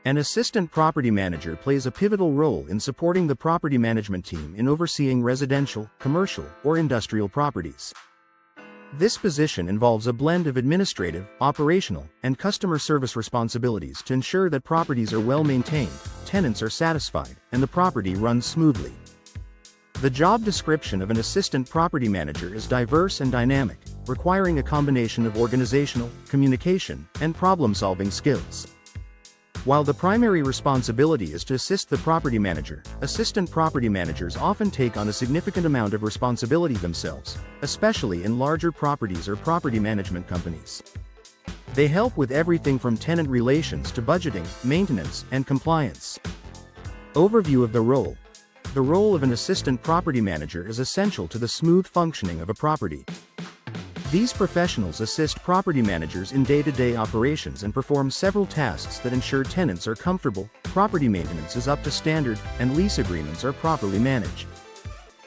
An assistant property manager plays a pivotal role in supporting the property management team in overseeing residential, commercial, or industrial properties. This position involves a blend of administrative, operational, and customer service responsibilities to ensure that properties are well maintained, tenants are satisfied, and the property runs smoothly. The job description of an assistant property manager is diverse and dynamic, requiring a combination of organizational, communication, and problem-solving skills. While the primary responsibility is to assist the property manager, assistant property managers often take on a significant amount of responsibility themselves, especially in larger properties or property management companies. They help with everything from tenant relations to budgeting, maintenance, and compliance. Overview of the role. The role of an assistant property manager is essential to the smooth functioning of a property. These professionals assist property managers in day-to-day operations and perform several tasks that ensure tenants are comfortable, property maintenance is up to standard, and lease agreements are properly managed.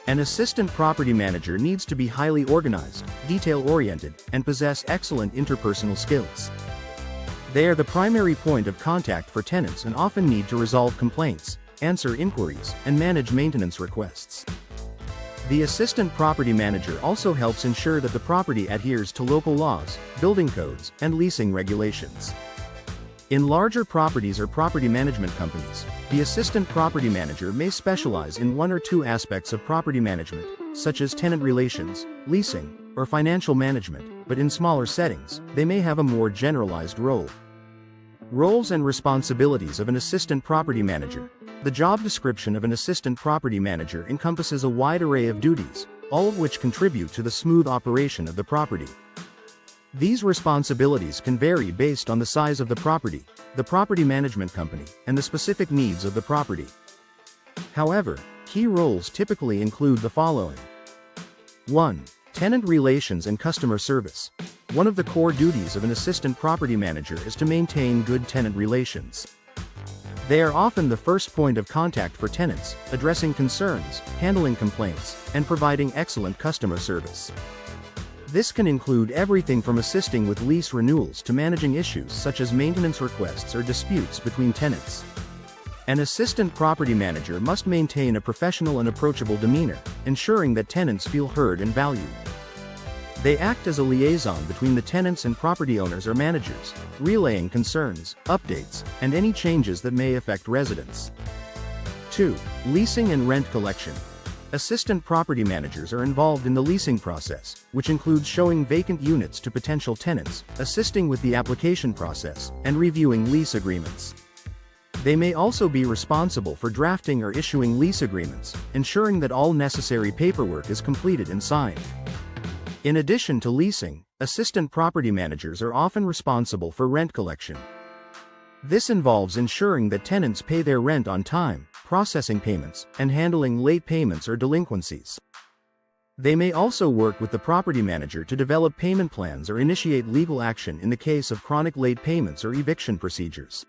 An assistant property manager needs to be highly organized, detail-oriented, and possess excellent interpersonal skills. They are the primary point of contact for tenants and often need to resolve complaints, answer inquiries, and manage maintenance requests. The assistant property manager also helps ensure that the property adheres to local laws, building codes, and leasing regulations. In larger properties or property management companies, the assistant property manager may specialize in one or two aspects of property management, such as tenant relations, leasing, or financial management, but in smaller settings, they may have a more generalized role. Roles and responsibilities of an assistant property manager. The job description of an assistant property manager encompasses a wide array of duties, all of which contribute to the smooth operation of the property. These responsibilities can vary based on the size of the property management company, and the specific needs of the property. However, key roles typically include the following. 1. Tenant relations and customer service. One of the core duties of an assistant property manager is to maintain good tenant relations. They are often the first point of contact for tenants, addressing concerns, handling complaints, and providing excellent customer service. This can include everything from assisting with lease renewals to managing issues such as maintenance requests or disputes between tenants. An assistant property manager must maintain a professional and approachable demeanor, ensuring that tenants feel heard and valued. They act as a liaison between the tenants and property owners or managers, relaying concerns, updates, and any changes that may affect residents. 2. Leasing and rent collection. Assistant property managers are involved in the leasing process, which includes showing vacant units to potential tenants, assisting with the application process, and reviewing lease agreements. They may also be responsible for drafting or issuing lease agreements, ensuring that all necessary paperwork is completed and signed. In addition to leasing, assistant property managers are often responsible for rent collection. This involves ensuring that tenants pay their rent on time, processing payments, and handling late payments or delinquencies. They may also work with the property manager to develop payment plans or initiate legal action in the case of chronic late payments or eviction procedures.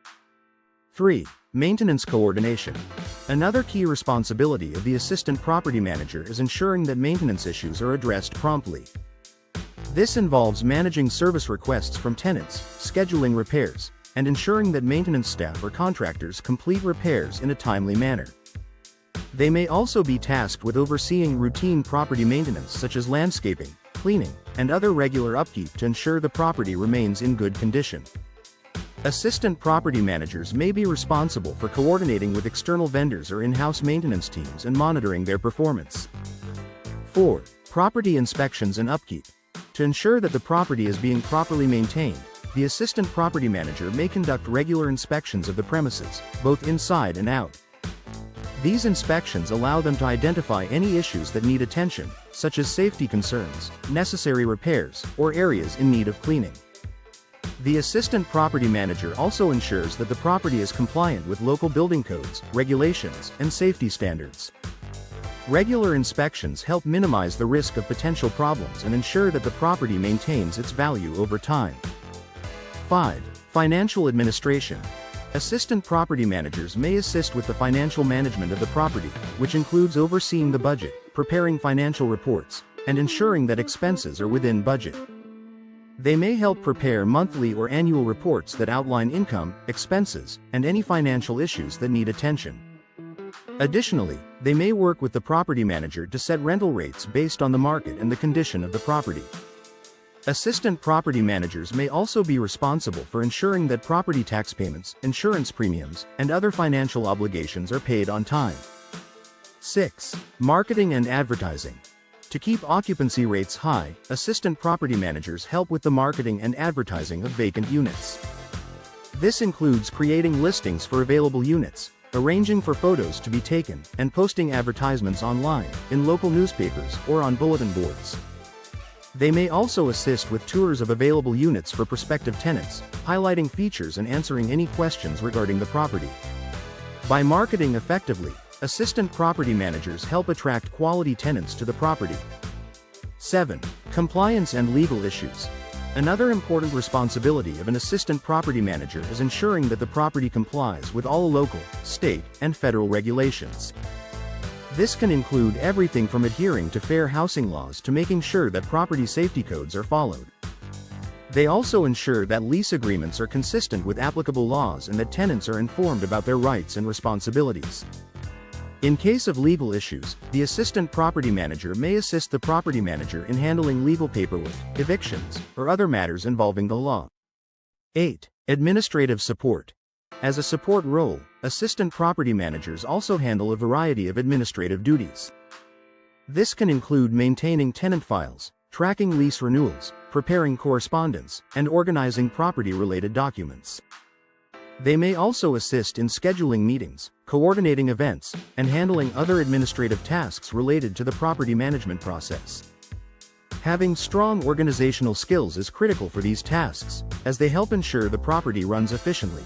3. Maintenance coordination. Another key responsibility of the assistant property manager is ensuring that maintenance issues are addressed promptly. This involves managing service requests from tenants, scheduling repairs, and ensuring that maintenance staff or contractors complete repairs in a timely manner. They may also be tasked with overseeing routine property maintenance such as landscaping, cleaning, and other regular upkeep to ensure the property remains in good condition. Assistant property managers may be responsible for coordinating with external vendors or in-house maintenance teams and monitoring their performance. 4. Property inspections and upkeep. To ensure that the property is being properly maintained, the assistant property manager may conduct regular inspections of the premises, both inside and out. These inspections allow them to identify any issues that need attention, such as safety concerns, necessary repairs, or areas in need of cleaning. The assistant property manager also ensures that the property is compliant with local building codes, regulations, and safety standards. Regular inspections help minimize the risk of potential problems and ensure that the property maintains its value over time. 5. Financial administration. Assistant property managers may assist with the financial management of the property, which includes overseeing the budget, preparing financial reports, and ensuring that expenses are within budget. They may help prepare monthly or annual reports that outline income, expenses, and any financial issues that need attention. Additionally, they may work with the property manager to set rental rates based on the market and the condition of the property. Assistant property managers may also be responsible for ensuring that property tax payments, insurance premiums, and other financial obligations are paid on time. 6. Marketing and advertising. To keep occupancy rates high, assistant property managers help with the marketing and advertising of vacant units. This includes creating listings for available units, arranging for photos to be taken, and posting advertisements online, in local newspapers, or on bulletin boards. They may also assist with tours of available units for prospective tenants, highlighting features and answering any questions regarding the property. By marketing effectively, assistant property managers help attract quality tenants to the property. 7. Compliance and legal issues. Another important responsibility of an assistant property manager is ensuring that the property complies with all local, state, and federal regulations. This can include everything from adhering to fair housing laws to making sure that property safety codes are followed. They also ensure that lease agreements are consistent with applicable laws and that tenants are informed about their rights and responsibilities. In case of legal issues, the assistant property manager may assist the property manager in handling legal paperwork, evictions, or other matters involving the law. 8. Administrative support. As a support role, assistant property managers also handle a variety of administrative duties. This can include maintaining tenant files, tracking lease renewals, preparing correspondence, and organizing property-related documents. They may also assist in scheduling meetings, coordinating events, and handling other administrative tasks related to the property management process. Having strong organizational skills is critical for these tasks, as they help ensure the property runs efficiently.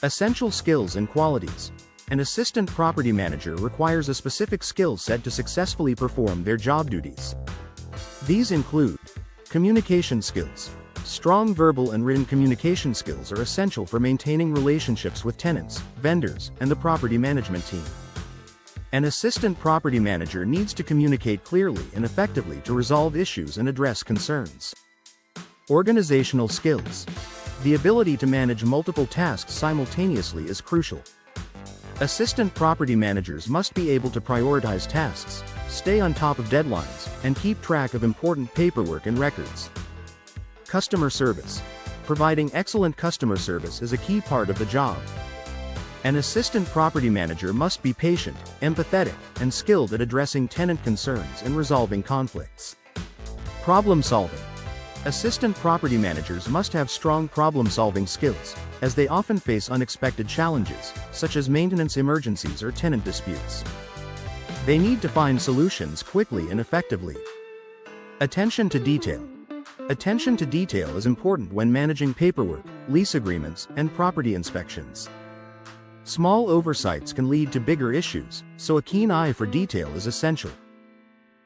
Essential skills and qualities. An assistant property manager requires a specific skill set to successfully perform their job duties. These include communication skills. Strong verbal and written communication skills are essential for maintaining relationships with tenants, vendors, and the property management team. An assistant property manager needs to communicate clearly and effectively to resolve issues and address concerns. Organizational skills. The ability to manage multiple tasks simultaneously is crucial. Assistant property managers must be able to prioritize tasks, stay on top of deadlines, and keep track of important paperwork and records. Customer service. Providing excellent customer service is a key part of the job. An assistant property manager must be patient, empathetic, and skilled at addressing tenant concerns and resolving conflicts. Problem solving. Assistant property managers must have strong problem-solving skills, as they often face unexpected challenges, such as maintenance emergencies or tenant disputes. They need to find solutions quickly and effectively. Attention to detail. Attention to detail is important when managing paperwork, lease agreements, and property inspections. Small oversights can lead to bigger issues, so a keen eye for detail is essential.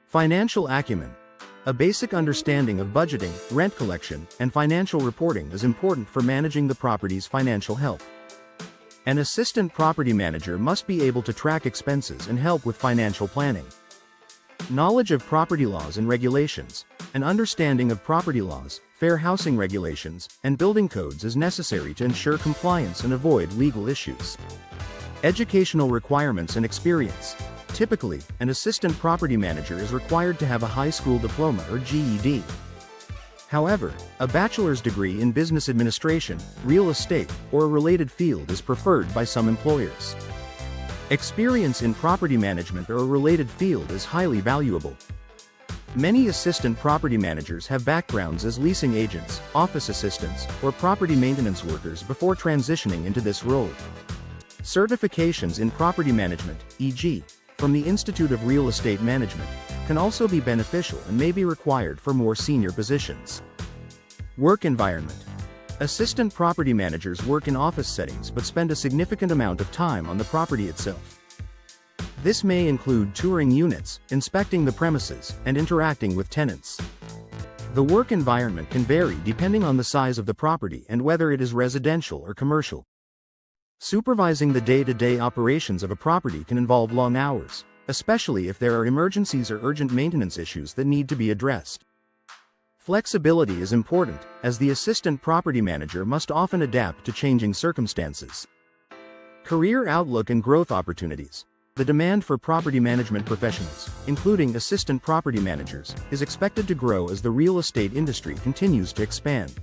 Financial acumen. A basic understanding of budgeting, rent collection, and financial reporting is important for managing the property's financial health. An assistant property manager must be able to track expenses and help with financial planning. Knowledge of property laws and regulations. An understanding of property laws, fair housing regulations, and building codes is necessary to ensure compliance and avoid legal issues. Educational requirements and experience. Typically, an assistant property manager is required to have a high school diploma or GED. However, a bachelor's degree in business administration, real estate, or a related field is preferred by some employers. Experience in property management or a related field is highly valuable. Many assistant property managers have backgrounds as leasing agents, office assistants, or property maintenance workers before transitioning into this role. Certifications in property management, e.g., from the Institute of Real Estate Management, can also be beneficial and may be required for more senior positions. Work environment. Assistant property managers work in office settings but spend a significant amount of time on the property itself. This may include touring units, inspecting the premises, and interacting with tenants. The work environment can vary depending on the size of the property and whether it is residential or commercial. Supervising the day-to-day operations of a property can involve long hours, especially if there are emergencies or urgent maintenance issues that need to be addressed. Flexibility is important, as the assistant property manager must often adapt to changing circumstances. Career outlook and growth opportunities. The demand for property management professionals, including assistant property managers, is expected to grow as the real estate industry continues to expand.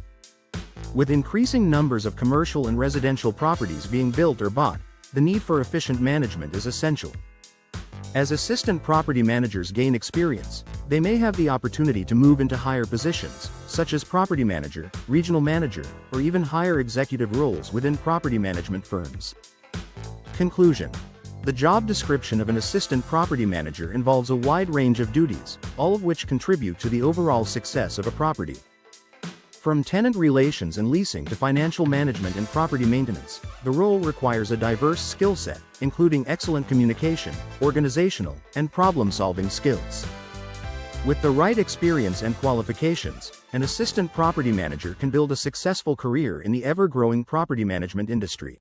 With increasing numbers of commercial and residential properties being built or bought, the need for efficient management is essential. As assistant property managers gain experience, they may have the opportunity to move into higher positions, such as property manager, regional manager, or even higher executive roles within property management firms. Conclusion. The job description of an assistant property manager involves a wide range of duties, all of which contribute to the overall success of a property. From tenant relations and leasing to financial management and property maintenance, the role requires a diverse skill set, including excellent communication, organizational, and problem-solving skills. With the right experience and qualifications, an assistant property manager can build a successful career in the ever-growing property management industry.